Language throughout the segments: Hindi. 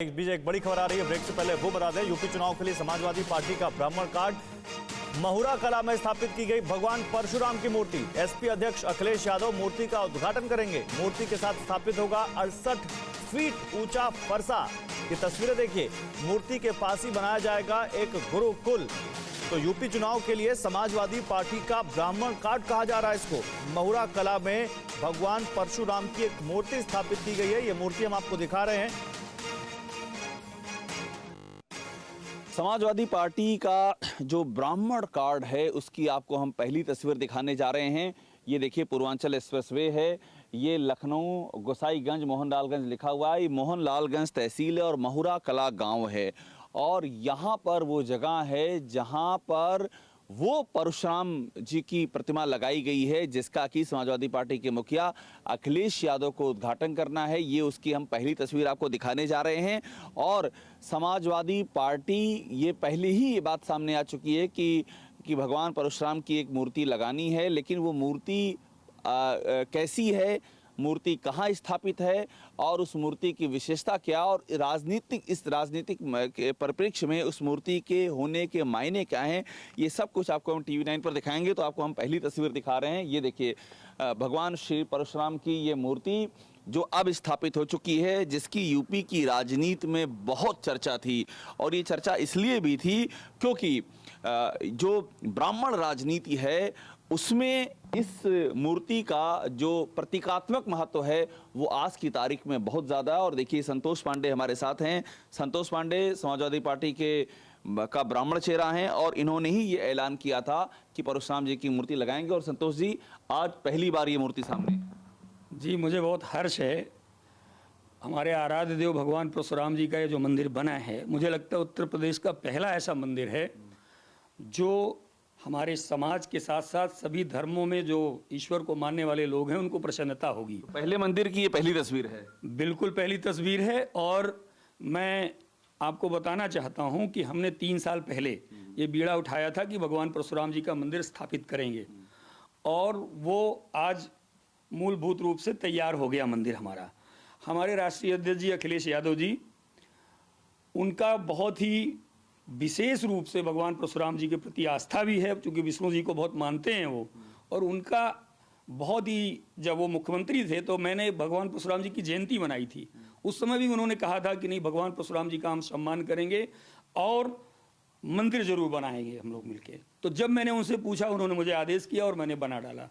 एक बीच एक बड़ी खबर आ रही है। ब्रेक से पहले वो बता दें, यूपी चुनाव के लिए समाजवादी पार्टी का ब्राह्मण कार्ड महुरा कला में स्थापित की गई भगवान परशुराम की मूर्ति। एसपी अध्यक्ष अखिलेश यादव मूर्ति का उद्घाटन करेंगे। मूर्ति के साथ स्थापित होगा 68 फीट ऊंचा फरसा। ये तस्वीरें देखिए, मूर्ति के पास ही बनाया जाएगा एक गुरुकुल। तो यूपी चुनाव के लिए समाजवादी पार्टी का ब्राह्मण कार्ड कहा जा रहा है इसको। महुरा कला में भगवान परशुराम की एक मूर्ति स्थापित की गई है। ये मूर्ति हम आपको दिखा रहे हैं। समाजवादी पार्टी का जो ब्राह्मण कार्ड है उसकी आपको हम पहली तस्वीर दिखाने जा रहे हैं। ये देखिए, पूर्वांचल एक्सप्रेसवे है। ये लखनऊ गोसाईगंज मोहनलालगंज लिखा हुआ है। ये मोहनलालगंज तहसील है और महुरा कला गांव है। और यहाँ पर वो जगह है जहाँ पर वो परशुराम जी की प्रतिमा लगाई गई है, जिसका कि समाजवादी पार्टी के मुखिया अखिलेश यादव को उद्घाटन करना है। ये उसकी हम पहली तस्वीर आपको दिखाने जा रहे हैं। और समाजवादी पार्टी ये पहले ही ये बात सामने आ चुकी है कि भगवान परशुराम की एक मूर्ति लगानी है, लेकिन वो मूर्ति कैसी है, मूर्ति कहाँ स्थापित है और उस मूर्ति की विशेषता क्या, और इस राजनीतिक परिप्रेक्ष्य में उस मूर्ति के होने के मायने क्या हैं, ये सब कुछ आपको हम टीवी 9 पर दिखाएंगे। तो आपको हम पहली तस्वीर दिखा रहे हैं। ये देखिए, भगवान श्री परशुराम की ये मूर्ति जो अब स्थापित हो चुकी है, जिसकी यूपी की राजनीति में बहुत चर्चा थी। और ये चर्चा इसलिए भी थी क्योंकि जो ब्राह्मण राजनीति है उसमें इस मूर्ति का जो प्रतीकात्मक महत्व है वो आज की तारीख में बहुत ज़्यादा है। और देखिए, संतोष पांडे हमारे साथ हैं। संतोष पांडे समाजवादी पार्टी का ब्राह्मण चेहरा हैं और इन्होंने ही ये ऐलान किया था कि परशुराम जी की मूर्ति लगाएंगे। और संतोष जी, आज पहली बार ये मूर्ति सामने। जी, मुझे बहुत हर्ष है। हमारे आराध्य देव भगवान परशुराम जी का ये जो मंदिर बना है, मुझे लगता है उत्तर प्रदेश का पहला ऐसा मंदिर है जो हमारे समाज के साथ साथ सभी धर्मों में जो ईश्वर को मानने वाले लोग हैं उनको प्रसन्नता होगी। पहले मंदिर की ये पहली तस्वीर है। बिल्कुल पहली तस्वीर है। और मैं आपको बताना चाहता हूं कि हमने 3 साल पहले ये बीड़ा उठाया था कि भगवान परशुराम जी का मंदिर स्थापित करेंगे, और वो आज मूलभूत रूप से तैयार हो गया मंदिर हमारा। हमारे राष्ट्रीय अध्यक्ष जी अखिलेश यादव जी, उनका बहुत ही विशेष रूप से भगवान परशुराम जी के प्रति आस्था भी है, क्योंकि विष्णु जी को बहुत मानते हैं वो। और उनका बहुत ही, जब वो मुख्यमंत्री थे तो मैंने भगवान परशुराम जी की जयंती मनाई थी। उस समय भी उन्होंने कहा था कि नहीं, भगवान परशुराम जी का हम सम्मान करेंगे और मंदिर जरूर बनाएंगे हम लोग मिलके। तो जब मैंने उनसे पूछा, उन्होंने मुझे आदेश किया और मैंने बना डाला।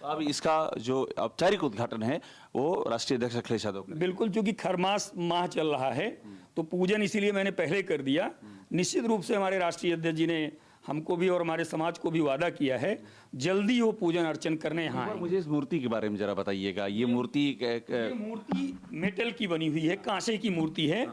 अब इसका जो औपचारिक उद्घाटन है वो राष्ट्रीय अध्यक्ष अखिलेश यादव। बिल्कुल, चूंकि खरमास माह चल रहा है तो पूजन इसीलिए मैंने पहले कर दिया। निश्चित रूप से हमारे राष्ट्रीय अध्यक्ष जी ने हमको भी और हमारे समाज को भी वादा किया है, जल्दी वो पूजन अर्चन करने यहाँ आएंगे। मुझे इस मूर्ति के बारे में जरा बताइएगा। ये मूर्ति मेटल की बनी हुई है, कांसे की मूर्ति है।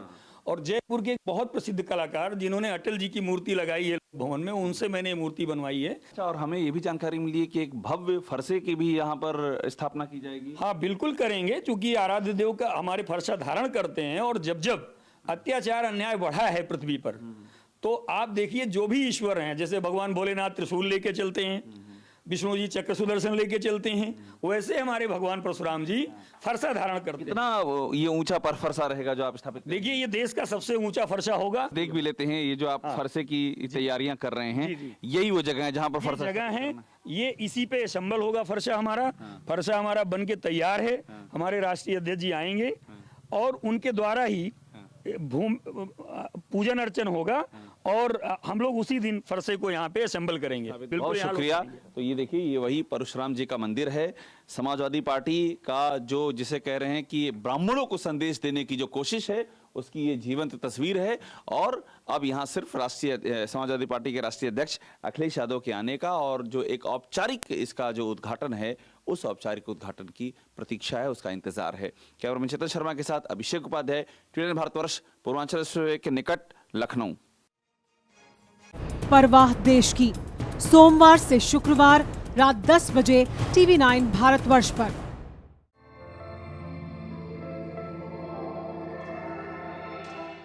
और जयपुर के एक बहुत प्रसिद्ध कलाकार जिन्होंने अटल जी की मूर्ति लगाई है भवन में, उनसे मैंने मूर्ति बनवाई है। अच्छा, और हमें ये भी जानकारी मिली है कि एक भव्य फरसे की भी यहाँ पर स्थापना की जाएगी। हाँ, बिल्कुल करेंगे, क्योंकि आराध्य देव का हमारे फरसा धारण करते हैं। और जब जब अत्याचार अन्याय बढ़ा है पृथ्वी पर, तो आप देखिए, जो भी ईश्वर हैं, जैसे भगवान भोलेनाथ त्रिशूल लेके चलते हैं, विष्णु जी चक्र सुदर्शन लेके चलते हैं, वैसे हमारे भगवान परशुराम जी फरसा धारण करते हैं। कितना ये ऊंचा पर फरसा रहेगा जो आप स्थापित? देखिए, ये देश का सबसे ऊंचा फरसा होगा। देख भी लेते हैं, ये जो आप फरसे की तैयारियां कर रहे हैं, यही वो जगह है जहाँ पर फरसा जगह है। ये इसी पे संबल होगा फरसा हमारा। फरसा हमारा बन के तैयार है। हमारे राष्ट्रीय अध्यक्ष जी आएंगे और उनके द्वारा ही पूजन अर्चन होगा, और हम लोग उसी दिन फरसे को यहाँ पे असेंबल करेंगे। बहुत शुक्रिया। तो ये देखिए, ये वही परशुराम जी का मंदिर है। समाजवादी पार्टी का जो, जिसे कह रहे हैं कि ब्राह्मणों को संदेश देने की जो कोशिश है, उसकी ये जीवंत तस्वीर है। और अब यहाँ सिर्फ समाजवादी पार्टी के राष्ट्रीय अध्यक्ष अखिलेश यादव के आने का और जो एक औपचारिक इसका जो उद्घाटन है, उस औपचारिक उद्घाटन की प्रतीक्षा है, उसका इंतजार है। कैमरामैन चेतन शर्मा के साथ अभिषेक उपाध्याय, टीवी 9 भारतवर्ष, पूर्वांचल एक्सप्रेसवे के निकट, लखनऊ। परवाह देश की, सोमवार से शुक्रवार रात 10 बजे टीवी 9 भारतवर्ष पर।